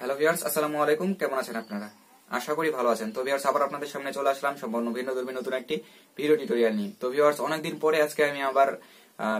Hello viewers, আসসালামু আলাইকুম। কেমন আছেন আপনারা? আশা করি ভালো আছেন। তো ভিউয়ার্স, আবার আপনাদের সামনে চলে আসলাম সম্পূর্ণ ভিন্ন ধর্মী নতুন একটি ভিডিও টিউটোরিয়াল নিয়ে। তো ভিউয়ার্স, অনেকদিন পরে আজকে আমি আবার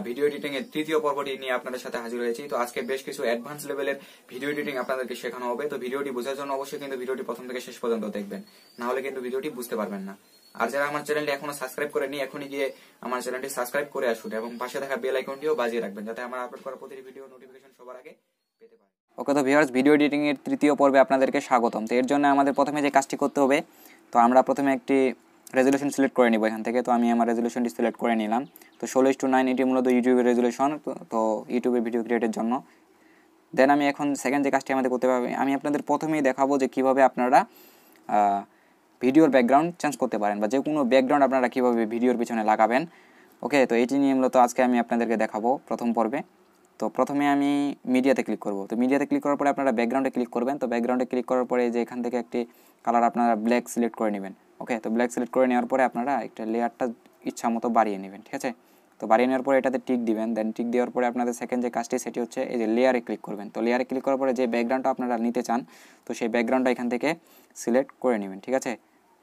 ভিডিও এডিটিং এর তৃতীয় পর্বটি নিয়ে আপনাদের সাথে হাজির হয়েছি। তো আজকে বেশ কিছু অ্যাডভান্স লেভেলের ভিডিও এডিটিং আপনাদেরকে শেখানো হবে। তো ভিডিওটি বোঝার জন্য অবশ্যই কিন্তু ভিডিওটি প্রথম থেকে শেষ পর্যন্ত দেখবেন, না হলে কিন্তু ভিডিওটি বুঝতে পারবেন না। আর যারা আমার চ্যানেলটি এখনো সাবস্ক্রাইব করেনি, এখনই গিয়ে আমার চ্যানেলটি সাবস্ক্রাইব করে আসুন এবং পাশে থাকা বেল আইকনটিও বাজিয়ে রাখবেন, যাতে আমার আপলোড করা প্রতিটি ভিডিও নোটিফিকেশন সবার আগে পেতে পারেন। ওকে, তো ভিউয়ার্স, ভিডিও এডিটিং এর তৃতীয় পর্বে আপনাদেরকে স্বাগতম। তো এর জন্য আমাদের প্রথমে যে কাজটি করতে হবে, তো আমরা প্রথমে একটি রেজুলেশন সিলেক্ট করে নিব এখান থেকে। তো আমি আমার রেজুলেশনটি সিলেক্ট করে নিলাম। তো 16:9 এটি মূলত ইউটিউবের রেজুলেশন, তো ইউটিউবের ভিডিও ক্রিয়েটের জন্য। দেন আমি এখন সেকেন্ড যে কাজটি আমাদের করতে হবে, আমি আপনাদের প্রথমেই দেখাবো যে কীভাবে আপনারা ভিডিওর ব্যাকগ্রাউন্ড চেঞ্জ করতে পারেন, বা যে কোনো ব্যাকগ্রাউন্ড আপনারা কীভাবে ভিডিওর পিছনে লাগাবেন। ওকে, তো এটি নিয়ে মূলত আজকে আমি আপনাদেরকে দেখাবো প্রথম পর্বে। তো প্রথমে আমি মিডিয়াতে ক্লিক করব। তো মিডিয়াতে ক্লিক করার পরে আপনারা ব্যাকগ্রাউন্ডে ক্লিক করবেন। তো ব্যাকগ্রাউন্ডে ক্লিক করার পরে যে এখান থেকে একটি কালার আপনারা ব্ল্যাক সিলেক্ট করে নেবেন। ওকে, তো ব্ল্যাক সিলেক্ট করে নেওয়ার পরে আপনারা একটা লেয়ারটা ইচ্ছা মতো বাড়িয়ে নেবেন, ঠিক আছে। তো বাড়িয়ে নেওয়ার পরে এটাতে টিক দিবেন। দেন টিক দেওয়ার পরে আপনাদের সেকেন্ড যে কাজটি সেটি হচ্ছে এই যে লেয়ারে ক্লিক করবেন। তো লেয়ারে ক্লিক করার পরে যে ব্যাকগ্রাউন্ডটা আপনারা নিতে চান, তো সেই ব্যাকগ্রাউন্ডটা এখান থেকে সিলেক্ট করে নেবেন, ঠিক আছে।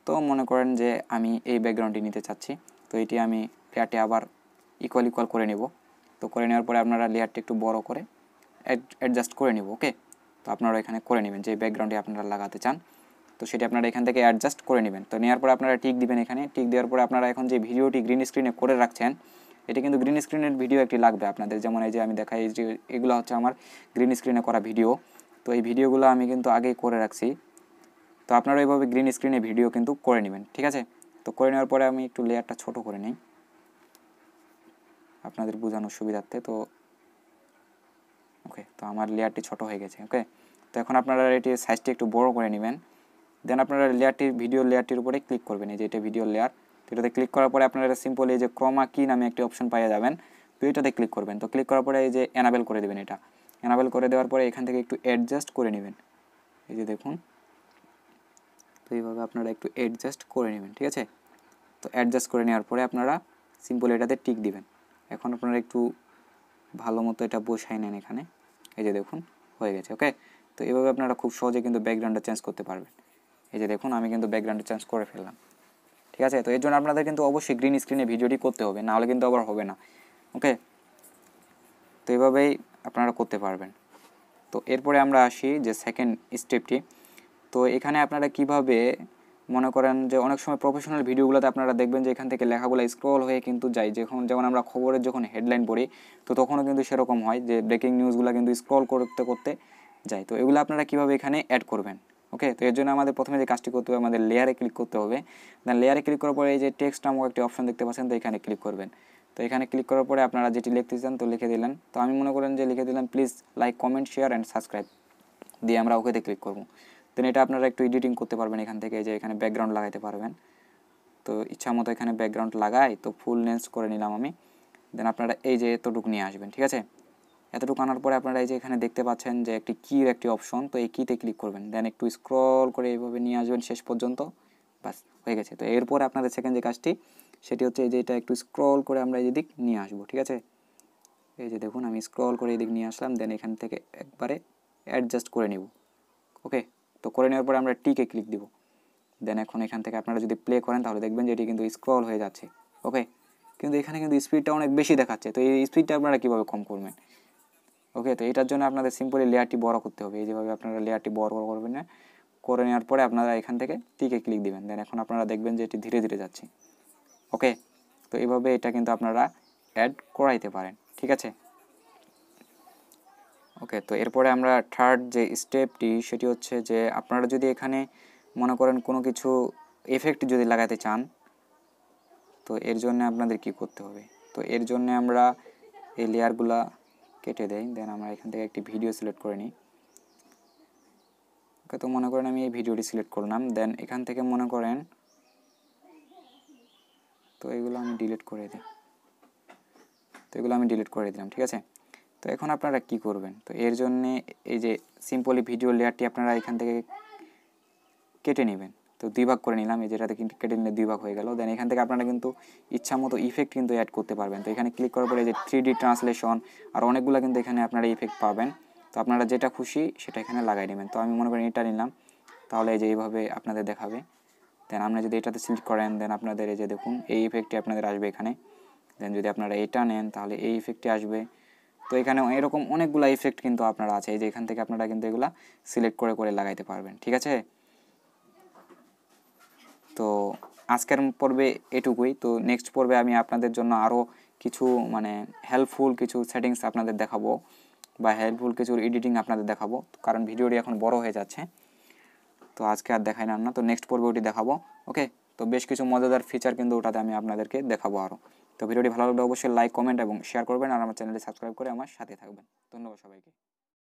তো মনে করেন যে আমি এই ব্যাকগ্রাউন্ডটি নিতে চাচ্ছি, তো এটি আমি লেয়ারটি আবার ইকুয়াল করে নেব। তো করে নেওয়ার পরে আপনারা লেয়ারটি একটু বড় করে অ্যাডজাস্ট করে নিব। ওকে, তো আপনারা এখানে করে নেবেন যে ব্যাকগ্রাউন্ডে আপনারা লাগাতে চান, তো সেটি আপনারা এখান থেকে অ্যাডজাস্ট করে নেবেন। তো নেওয়ার পরে আপনারা টিক দিবেন। এখানে টিক দেওয়ার পরে আপনারা এখন যে ভিডিওটি গ্রিন স্ক্রিনে করে রাখছেন, এটি কিন্তু গ্রিন স্ক্রিনের ভিডিও একটি লাগবে আপনাদের। যেমন এই যে আমি দেখাই যে এগুলো হচ্ছে আমার গ্রিন স্ক্রিনে করা ভিডিও। তো এই ভিডিওগুলো আমি কিন্তু আগেই করে রাখছি। তো আপনারা এইভাবে গ্রিন স্ক্রিনে ভিডিও কিন্তু করে নেবেন, ঠিক আছে। তো করে নেওয়ার পরে আমি একটু লেয়ারটা ছোট করে নিই আপনাদের বোঝানোর সুবিধার্থে। তো ওকে, তো আমার লেয়ারটি ছোট হয়ে গেছে। ওকে, তো এখন আপনারা এটি সাইজটি একটু বড় করে নেবেন। দেন আপনারা ভিডিও লেয়ারটির উপরে ক্লিক করবেন। এই যে এটা ভিডিও লেয়ার, তো এটাতে ক্লিক করার পরে আপনারা সিম্পল এই যে ক্রোমা কি নামে একটি অপশন পাওয়া যাবেন, তো এটাতে ক্লিক করবেন। তো ক্লিক করার পরে এই যে এনাবেল করে দেবেন। এটা এনাবেল করে দেওয়ার পরে এখান থেকে একটু অ্যাডজাস্ট করে নেবেন। এই যে দেখুন, তো এইভাবে আপনারা একটু অ্যাডজাস্ট করে নেবেন, ঠিক আছে। তো অ্যাডজাস্ট করে নেওয়ার পরে আপনারা সিম্পল এটাতে টিক দিবেন। এখন আপনারা একটু ভালো মতো এটা বসাই নেন এখানে। এই যে দেখুন, হয়ে গেছে। ওকে, তো এইভাবে আপনারা খুব সহজে কিন্তু ব্যাকগ্রাউন্ডটা চেঞ্জ করতে পারবেন। এই যে দেখুন, আমি কিন্তু ব্যাকগ্রাউন্ডটা চেঞ্জ করে ফেললাম, ঠিক আছে। তো এর জন্য আপনাদের কিন্তু অবশ্যই গ্রিন স্ক্রিনে ভিডিওটি করতে হবে, নাহলে কিন্তু আবার হবে না। ওকে, তো এইভাবেই আপনারা করতে পারবেন। তো এরপরে আমরা আসি যে সেকেন্ড স্টেপটি। তো এখানে আপনারা কিভাবে মনে করেন যে অনেক সময় প্রফেশনাল ভিডিওগুলোতে আপনারা দেখবেন যে এখান থেকে লেখাগুলো স্ক্রল হয়ে কিন্তু যায়, যেমন আমরা খবরের যখন হেডলাইন পড়ি, তো তখনও কিন্তু সেরকম হয় যে ব্রেকিং নিউজগুলো কিন্তু স্ক্রল করতে করতে যায়। তো এগুলো আপনারা কীভাবে এখানে অ্যাড করবেন। ওকে, তো এর জন্য আমাদের প্রথমে যে কাজটি করতে হবে, আমাদের লেয়ারে ক্লিক করতে হবে। দেন লেয়ারে ক্লিক করার পরে এই যে টেক্সট নামক একটি অপশন দেখতে পাচ্ছেন, তো এখানে ক্লিক করবেন। তো এখানে ক্লিক করার পরে আপনারা যেটি লিখতে চান তো লিখে দিলেন। তো আমি মনে করেন যে লিখে দিলাম please like, comment, share and subscribe, দিয়ে আমরা ওকেতে ক্লিক করবো। দেন এটা আপনারা একটু এডিটিং করতে পারবেন এখান থেকে, যে এখানে ব্যাকগ্রাউন্ড লাগাইতে পারবেন। তো ইচ্ছা মতো এখানে ব্যাকগ্রাউন্ড লাগাই, তো ফুল লেন্স করে নিলাম আমি। দেন আপনারা এই যে এতটুকু নিয়ে আসবেন, ঠিক আছে। এতটুকু আনার পরে আপনারা এই যে এখানে দেখতে পাচ্ছেন যে একটি কির একটি অপশন, তো এই কিতে ক্লিক করবেন। দেন একটু স্ক্রল করে এইভাবে নিয়ে আসবেন শেষ পর্যন্ত, বাস হয়ে গেছে। তো এরপর আপনাদের সেকেন্ড যে কাজটি সেটি হচ্ছে এই যে এটা একটু স্ক্রল করে আমরা এই দিক নিয়ে আসবো, ঠিক আছে। এই যে দেখুন, আমি স্ক্রল করে এই দিক নিয়ে আসলাম। দেন এখান থেকে একবারে অ্যাডজাস্ট করে নেব। ওকে, তো করে নেওয়ার পরে আমরা টিকে ক্লিক দিব। দেন এখন এখান থেকে আপনারা যদি প্লে করেন তাহলে দেখবেন যে এটি কিন্তু স্ক্রল হয়ে যাচ্ছে। ওকে, কিন্তু এখানে কিন্তু স্পিডটা অনেক বেশি দেখাচ্ছে। তো এই স্পিডটা আপনারা কীভাবে কম করবেন। ওকে, তো এটার জন্য আপনাদের সিম্পলি লেয়ারটি বড় করতে হবে। এই যেভাবে আপনারা লেয়ারটি বড় করবেন না, করে নেওয়ার পরে আপনারা এখান থেকে টিকে ক্লিক দিবেন। দেন এখন আপনারা দেখবেন যে এটি ধীরে ধীরে যাচ্ছে। ওকে, তো এইভাবে এটা কিন্তু আপনারা অ্যাড করাইতে পারেন, ঠিক আছে। ওকে, তো এরপরে আমরা থার্ড যে স্টেপটি সেটি হচ্ছে যে আপনারা যদি এখানে মনে করেন কোনো কিছু এফেক্ট যদি লাগাতে চান, তো এর জন্য আপনাদের কি করতে হবে। তো এর জন্য আমরা এই লেয়ারগুলা কেটে দেই। দেন আমরা এখান থেকে একটি ভিডিও সিলেক্ট করে নিই। ওকে, তো মনে করেন আমি এই ভিডিওটি সিলেক্ট করলাম। দেন এখান থেকে মনে করেন, তো এগুলো আমি ডিলিট করে দিই। তো এগুলো আমি ডিলিট করে দিলাম, ঠিক আছে। তো এখন আপনারা কি করবেন, তো এর জন্য এই যে সিম্পলি ভিডিও লেয়ারটি আপনারা এখান থেকে কেটে নেবেন। তো দুই ভাগ করে নিলাম, এই যেটাতে কিন্তু কেটে নিলে দুই ভাগ হয়ে গেল। দেন এখান থেকে আপনারা কিন্তু ইচ্ছা মতো ইফেক্ট কিন্তু অ্যাড করতে পারবেন। তো এখানে ক্লিক করার পরে যে 3D ট্রান্সলেশন আর অনেকগুলো কিন্তু এখানে আপনারা ইফেক্ট পাবেন। তো আপনারা যেটা খুশি সেটা এখানে লাগাই নেবেন। তো আমি মনে করি এটা নিলাম, তাহলে এই যে এইভাবে আপনাদের দেখাবে। দেন আপনি যদি এটাতে সিলেক্ট করেন দেন আপনাদের এই যে দেখুন এই ইফেক্টটি আপনাদের আসবে এখানে। দেন যদি আপনারা এটা নেন তাহলে এই ইফেক্টটি আসবে। তো এখানে এরকম অনেকগুলো ইফেক্ট কিন্তু আপনারা আছে, এই যে এখান থেকে আপনারা কিন্তু এগুলা সিলেক্ট করে করে লাগাইতে পারবেন, ঠিক আছে। তো আজকের পর্বে এটুকুই। তো নেক্সট পর্বে আমি আপনাদের জন্য আরও কিছু মানে হেল্পফুল কিছু সেটিংস আপনাদের দেখাবো বা হেল্পফুল কিছু এডিটিং আপনাদের দেখাবো, কারণ ভিডিওটি এখন বড় হয়ে যাচ্ছে। তো আজকে আর দেখাইলাম না, তো নেক্সট পর্বে ওটি দেখাবো। ওকে, তো বেশ কিছু মজাদার ফিচার কিন্তু ওটাতে আমি আপনাদেরকে দেখাবো আরও। তো ভিডিওটি ভালো লাগলে অবশ্যই লাইক, কমেন্ট এবং শেয়ার করবেন, আর আমার চ্যানেলটি সাবস্ক্রাইব করে আমার সাথে থাকবেন। ধন্যবাদ সবাইকে।